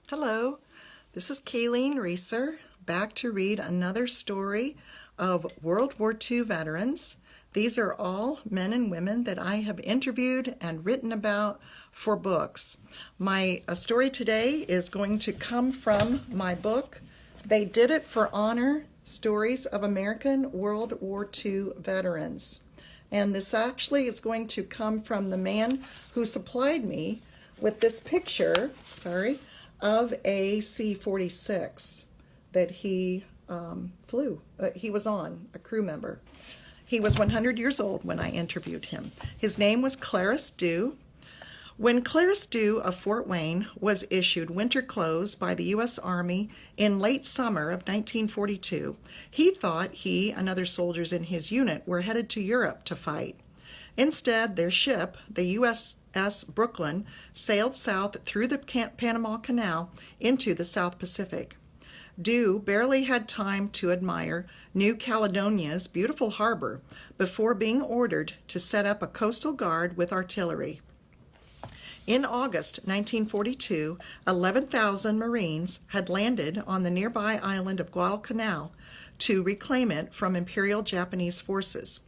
Hello, this is Kayleen Reusser, back to read another story of World War II veterans. These are all men and women that I have interviewed and written about for books. My story today is going to come from my book, They Did It for Honor, Stories of American World War II Veterans. And this actually is going to come from the man who supplied me with this picture, of a C-46 that he flew. He was on, a crew member. He was 100 years old when I interviewed him. His name was Clairus Dew. When Clairus Dew of Fort Wayne was issued winter clothes by the U.S. Army in late summer of 1942, he thought he and other soldiers in his unit were headed to Europe to fight. Instead, their ship, the USS Brooklyn, sailed south through the Panama Canal into the South Pacific. Dew barely had time to admire New Caledonia's beautiful harbor before being ordered to set up a coastal guard with artillery. In August 1942, 11,000 Marines had landed on the nearby island of Guadalcanal to reclaim it from Imperial Japanese forces.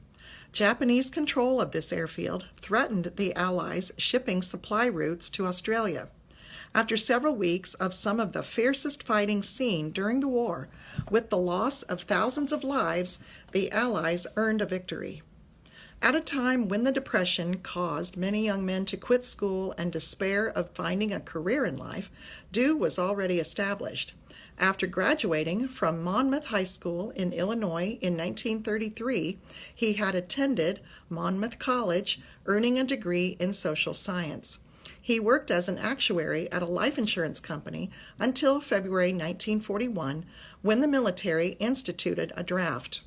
Japanese control of this airfield threatened the Allies' shipping supply routes to Australia. After several weeks of some of the fiercest fighting seen during the war, with the loss of thousands of lives, the Allies earned a victory. At a time when the Depression caused many young men to quit school and despair of finding a career in life, Dew was already established. After graduating from Monmouth High School in Illinois in 1933, he had attended Monmouth College, earning a degree in social science. He worked as an actuary at a life insurance company until February 1941, when the military instituted a draft.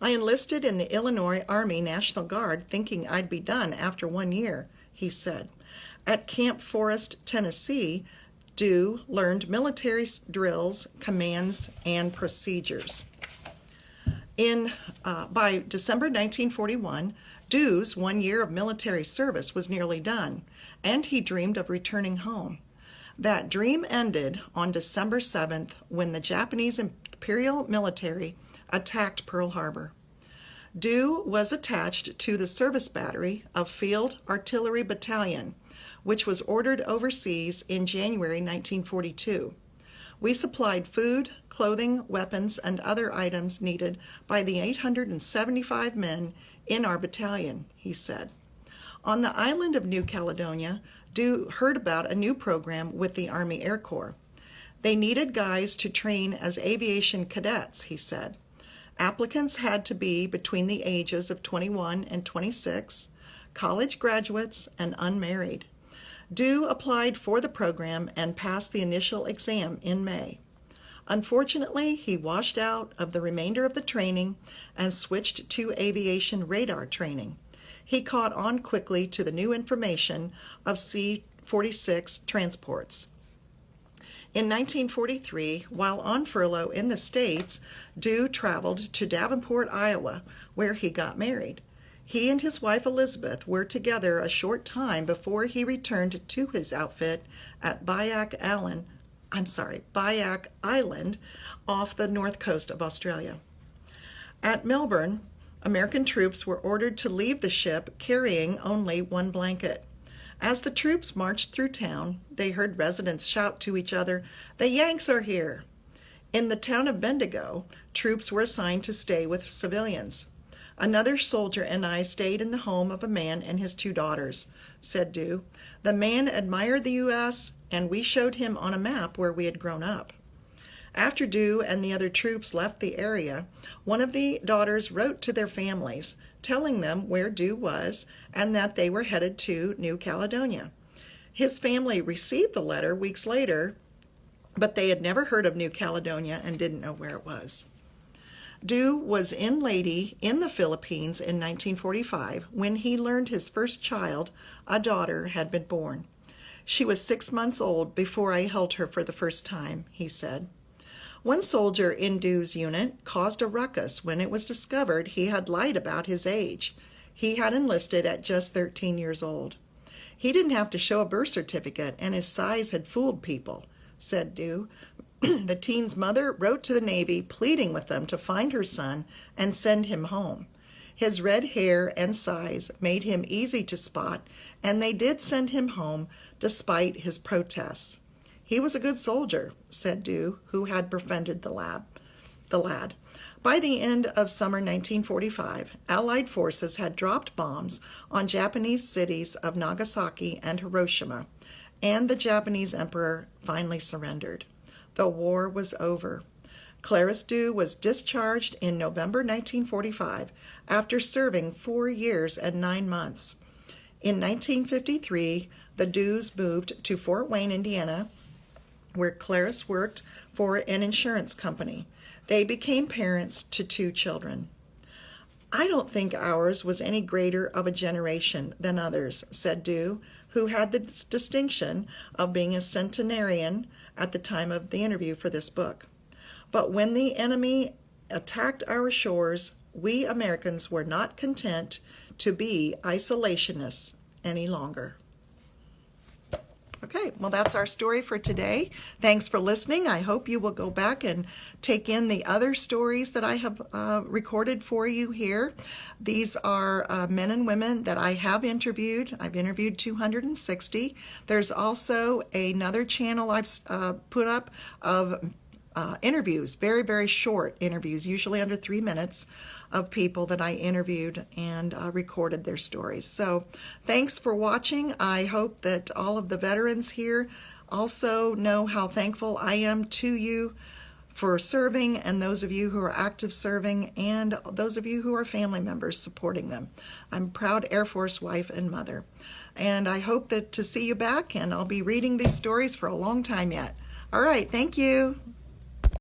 "I enlisted in the Illinois Army National Guard thinking I'd be done after 1 year," he said. At Camp Forest, Tennessee, Dew learned military drills, commands, and procedures. By December 1941, Dew's 1 year of military service was nearly done, and he dreamed of returning home. That dream ended on December 7th when the Japanese Imperial military attacked Pearl Harbor. Dew was attached to the service battery of Field Artillery Battalion, which was ordered overseas in January 1942. We supplied food, clothing, weapons, and other items needed by the 875 men in our battalion, he said. On the island of New Caledonia, Dew heard about a new program with the Army Air Corps. They needed guys to train as aviation cadets, he said. Applicants had to be between the ages of 21 and 26, college graduates, and unmarried. Dew applied for the program and passed the initial exam in May. Unfortunately, he washed out of the remainder of the training and switched to aviation radar training. He caught on quickly to the new information of C-46 transports. In 1943, while on furlough in the States, Dew traveled to Davenport, Iowa, where he got married. He and his wife Elizabeth were together a short time before he returned to his outfit at Biak Island off the north coast of Australia. At Melbourne, American troops were ordered to leave the ship carrying only one blanket. As the troops marched through town, they heard residents shout to each other, "The Yanks are here!" In the town of Bendigo, troops were assigned to stay with civilians. "Another soldier and I stayed in the home of a man and his 2 daughters," said Dew. "The man admired the U.S., and we showed him on a map where we had grown up." After Dew and the other troops left the area, one of the daughters wrote to their families, telling them where Dew was and that they were headed to New Caledonia. His family received the letter weeks later, but they had never heard of New Caledonia and didn't know where it was. Dew was in Leyte in the Philippines in 1945 when he learned his first child, a daughter, had been born. "She was 6 months old before I held her for the first time," he said. One soldier in Dew's unit caused a ruckus when it was discovered he had lied about his age. He had enlisted at just 13 years old. He didn't have to show a birth certificate, and his size had fooled people, said Dew. The teen's mother wrote to the Navy pleading with them to find her son and send him home. His red hair and size made him easy to spot, and they did send him home despite his protests. He was a good soldier, said Dew, who had befriended the lad. By the end of summer 1945, Allied forces had dropped bombs on Japanese cities of Nagasaki and Hiroshima, and the Japanese emperor finally surrendered. The war was over. Clairus Dew was discharged in November 1945 after serving 4 years and 9 months. In 1953, the Dews moved to Fort Wayne, Indiana, where Clairus worked for an insurance company. They became parents to 2 children. I don't think ours was any greater of a generation than others, said Dew, who had the distinction of being a centenarian at the time of the interview for this book. But when the enemy attacked our shores, we Americans were not content to be isolationists any longer. Okay, well, that's our story for today. Thanks for listening. I hope you will go back and take in the other stories that I have recorded for you here. These are men and women that I have interviewed. I've interviewed 260. There's also another channel I've put up of interviews, very, very short interviews, usually under 3 minutes, of people that I interviewed and recorded their stories. So thanks for watching. I hope that all of the veterans here also know how thankful I am to you for serving, and those of you who are active serving, and those of you who are family members supporting them. I'm a proud Air Force wife and mother. And I hope that to see you back, and I'll be reading these stories for a long time yet. All right, thank you.